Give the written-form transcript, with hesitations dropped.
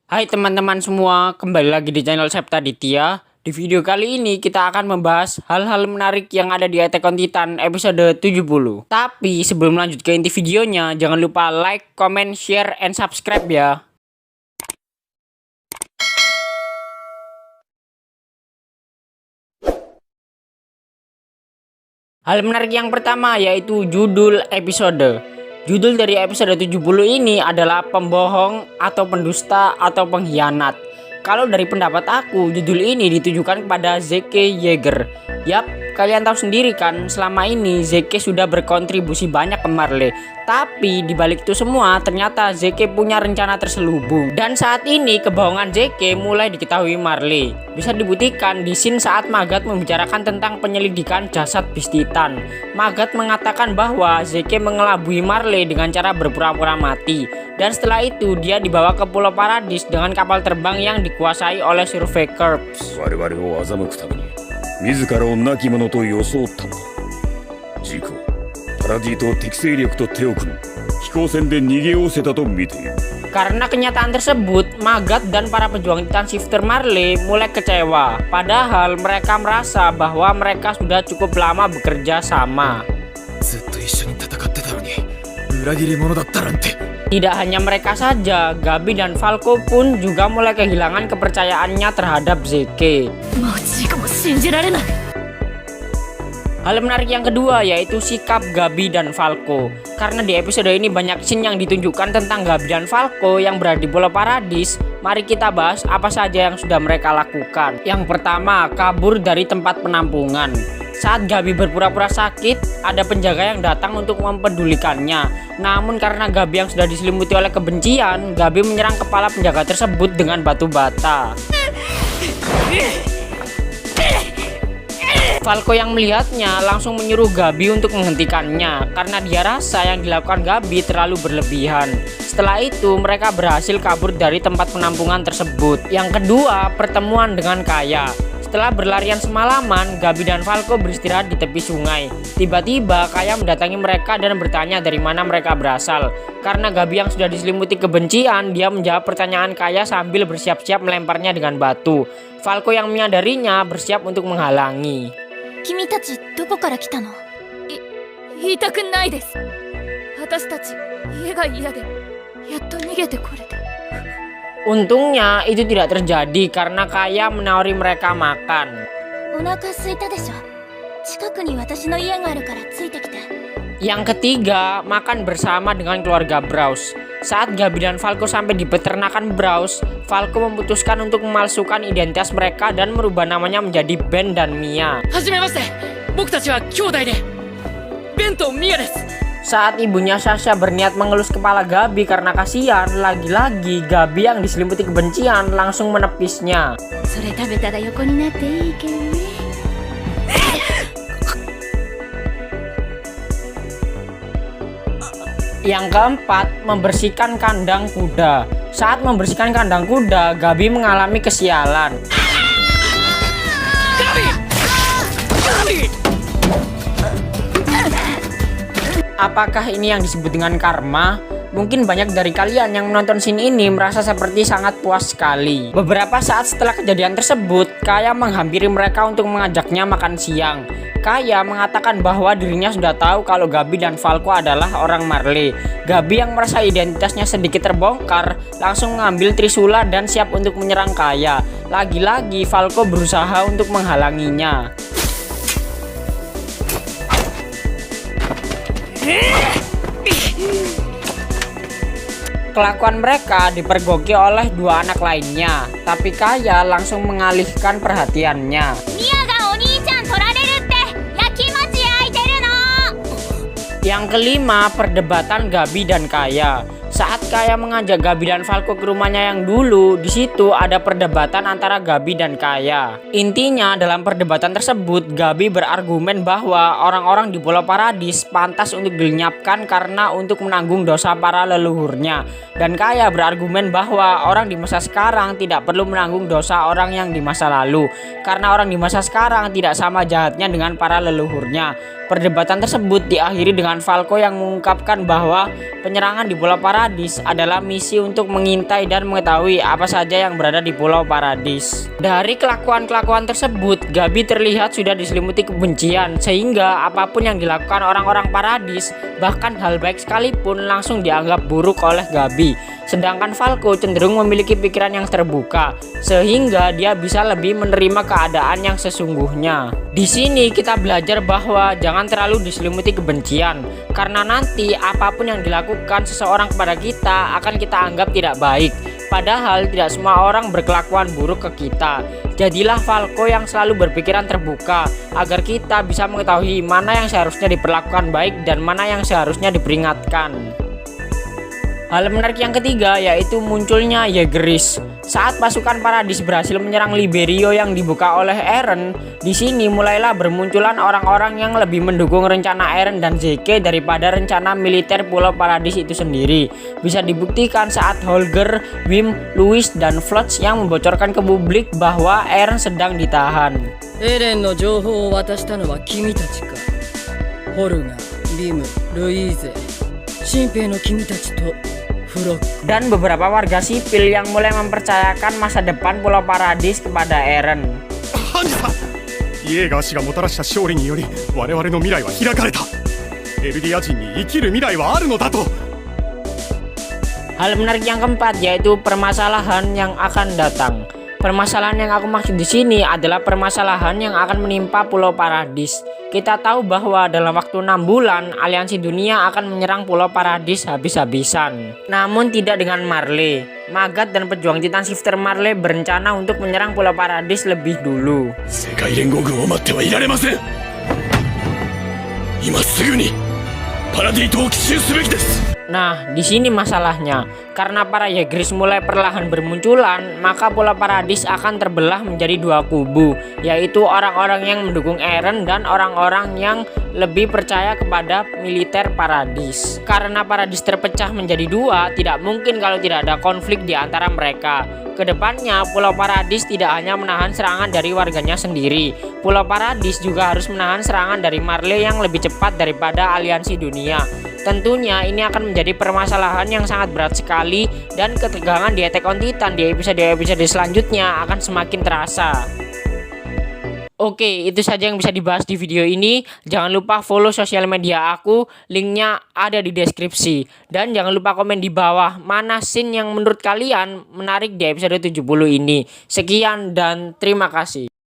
Hai teman-teman semua, kembali lagi di channel Septa Ditya. Di video kali ini kita akan membahas hal-hal menarik yang ada di Attack on Titan episode 70. Tapi sebelum lanjut ke inti videonya, jangan lupa like, comment, share, and subscribe ya. Hal menarik yang pertama yaitu judul episode. Judul dari episode 70 ini adalah pembohong atau pendusta atau pengkhianat. Kalau dari pendapat aku, judul ini ditujukan kepada Zeke Yeager. Yap, kalian tahu sendiri kan, selama ini Zeke sudah berkontribusi banyak ke Marley. Tapi dibalik itu semua, ternyata Zeke punya rencana terselubung. Dan saat ini kebohongan Zeke mulai diketahui Marley. Bisa dibuktikan di scene saat Magat membicarakan tentang penyelidikan jasad Beast Titan. Magat mengatakan bahwa Zeke mengelabui Marley dengan cara berpura-pura mati. Dan setelah itu dia dibawa ke Pulau Paradis dengan kapal terbang yang dikuasai oleh Survey Corps. 我々を欺くために自らを亡き者と装ったのだ。ジークはパラディと適正力と手を組み飛行船で逃げおせたと見ている。 Karena kenyataan tersebut, Magat dan para pejuang Titan Shifter Marley mulai kecewa. Padahal mereka merasa bahwa mereka sudah cukup lama bekerja sama. ずっと一緒に戦ってたのに裏切り者だったなんて。 Tidak hanya mereka saja, Gabi dan Falco pun juga mulai kehilangan kepercayaannya terhadap Zeke. Hal menarik yang kedua yaitu sikap Gabi dan Falco. Karena di episode ini banyak scene yang ditunjukkan tentang Gabi dan Falco yang berada di Pulau Paradis. Mari kita bahas apa saja yang sudah mereka lakukan. Yang pertama, kabur dari tempat penampungan. Saat Gabi berpura-pura sakit, ada penjaga yang datang untuk mempedulikannya. Namun karena Gabi yang sudah diselimuti oleh kebencian, Gabi menyerang kepala penjaga tersebut dengan batu bata. Falco yang melihatnya langsung menyuruh Gabi untuk menghentikannya karena dia rasa yang dilakukan Gabi terlalu berlebihan. Setelah itu mereka berhasil kabur dari tempat penampungan tersebut. Yang kedua, pertemuan dengan Kaya. Setelah berlarian semalaman, Gabi dan Falco beristirahat di tepi sungai. Tiba-tiba Kaya mendatangi mereka dan bertanya dari mana mereka berasal. Karena Gabi yang sudah diselimuti kebencian, dia menjawab pertanyaan Kaya sambil bersiap-siap melemparnya dengan batu. Falco yang menyadarinya bersiap untuk menghalangi. 君たちどこから来たの？言いたくないです。私たち家が嫌でやっと逃げてこれて。 Untungnya itu tidak terjadi karena Kaya menawari mereka makan. お腹空いたでしょ。近くに私の家があるからついてきて。 Yang ketiga, makan bersama dengan keluarga Braus. Saat Gabi dan Falco sampai di peternakan Braus, Falco memutuskan untuk memalsukan identitas mereka dan merubah namanya menjadi Ben dan Mia. はじめまして、僕たちは兄弟でベンとミアです。 Saat ibunya Sasha berniat mengelus kepala Gabi karena kasihan, lagi-lagi Gabi yang diselimuti kebencian langsung menepisnya. それ食べたら横になっていいけどね。 Yang keempat, membersihkan kandang kuda. Saat membersihkan kandang kuda, Gabi mengalami kesialan. Apakah ini yang disebut dengan karma? Mungkin banyak dari kalian yang menonton scene ini merasa seperti sangat puas sekali. Beberapa saat setelah kejadian tersebut, Kaya menghampiri mereka untuk mengajaknya makan siang. Kaya mengatakan bahwa dirinya sudah tahu kalau Gabi dan Falco adalah orang Marley. Gabi yang merasa identitasnya sedikit terbongkar langsung mengambil Trisula dan siap untuk menyerang Kaya. Lagi-lagi Falco berusaha untuk menghalanginya. Kelakuan mereka dipergoki oleh dua anak lainnya, tapi Kaya langsung mengalihkan perhatiannya. ミアがお兄ちゃん取られるって焼き餅焼いてるの。 Yang kelima, perdebatan Gabi dan Kaya. Saat Kaya mengajak Gabi dan Falco ke rumahnya yang dulu, di situ ada perdebatan antara Gabi dan Kaya. Intinya dalam perdebatan tersebut, Gabi berargumen bahwa orang-orang di Pulau Paradis pantas untuk dilenyapkan karena untuk menanggung dosa para leluhurnya. Dan Kaya berargumen bahwa orang di masa sekarang tidak perlu menanggung dosa orang yang di masa lalu, karena orang di masa sekarang tidak sama jahatnya dengan para leluhurnya. Perdebatan tersebut diakhiri dengan Falco yang mengungkapkan bahwa penyerangan di Pulau Paradis Paradis adalah misi untuk mengintai dan mengetahui apa saja yang berada di Pulau Paradis. Dari kelakuan-kelakuan tersebut, Gabi terlihat sudah diselimuti kebencian, sehingga apapun yang dilakukan orang-orang Paradis, bahkan hal baik sekalipun langsung dianggap buruk oleh Gabi. Sedangkan Falco cenderung memiliki pikiran yang terbuka, sehingga dia bisa lebih menerima keadaan yang sesungguhnya. Di sini kita belajar bahwa jangan terlalu diselimuti kebencian, karena nanti apapun yang dilakukan seseorang kepada kita akan kita anggap tidak baik. Padahal tidak semua orang berkelakuan buruk ke kita. Jadilah Falco yang selalu berpikiran terbuka, agar kita bisa mengetahui mana yang seharusnya diperlakukan baik dan mana yang seharusnya diperingatkan. Hal menarik yang ketiga yaitu munculnya Jaegerist. Saat pasukan Paradis berhasil menyerang Liberio yang dibuka oleh Eren, di sini mulailah bermunculan orang-orang yang lebih mendukung rencana Eren dan Zeke daripada rencana militer Pulau Paradis itu sendiri. Bisa dibuktikan saat Holger, Wim, Louis, dan Floch yang membocorkan ke publik bahwa Eren sedang ditahan. エレンの情報を渡したのは君たちか。ホルガ、ビム、ルイーゼ、新兵の君たちとフロック。 Dan beberapa warga sipil yang mulai mempercayakan masa depan Pulau Paradis kepada Eren. ハンジさん、イエーガー氏がもたらした勝利により我々の未来は開かれた。エルディア人に生きる未来はあるのだと。 Hal menarik yang keempat yaitu permasalahan yang akan datang. Permasalahan yang aku maksud di sini adalah permasalahan yang akan menimpa Pulau Paradis. Kita tahu bahwa dalam waktu 6 bulan aliansi dunia akan menyerang Pulau Paradis habis-habisan. Namun tidak dengan Marley. Magat dan pejuang Titan Shifter Marley berencana untuk menyerang Pulau Paradis lebih dulu. 世界連合軍を待ってはいられません。今すぐにパラディ島を奇襲すべきです。 Nah, di sini masalahnya. Karena para Jaegerist mulai perlahan bermunculan, maka Pulau Paradis akan terbelah menjadi dua kubu, yaitu orang-orang yang mendukung Eren dan orang-orang yang lebih percaya kepada militer Paradis. Karena Paradis terpecah menjadi dua, tidak mungkin kalau tidak ada konflik di antara mereka. Kedepannya, Pulau Paradis tidak hanya menahan serangan dari warganya sendiri. Pulau Paradis juga harus menahan serangan dari Marley yang lebih cepat daripada aliansi dunia. Tentunya ini akan menjadi permasalahan yang sangat berat sekali, dan ketegangan di Attack on Titan di episode-episode selanjutnya akan semakin terasa. Oke, itu saja yang bisa dibahas di video ini. Jangan lupa follow sosial media aku, linknya ada di deskripsi. Dan jangan lupa komen di bawah mana scene yang menurut kalian menarik di episode 70 ini. Sekian dan terima kasih.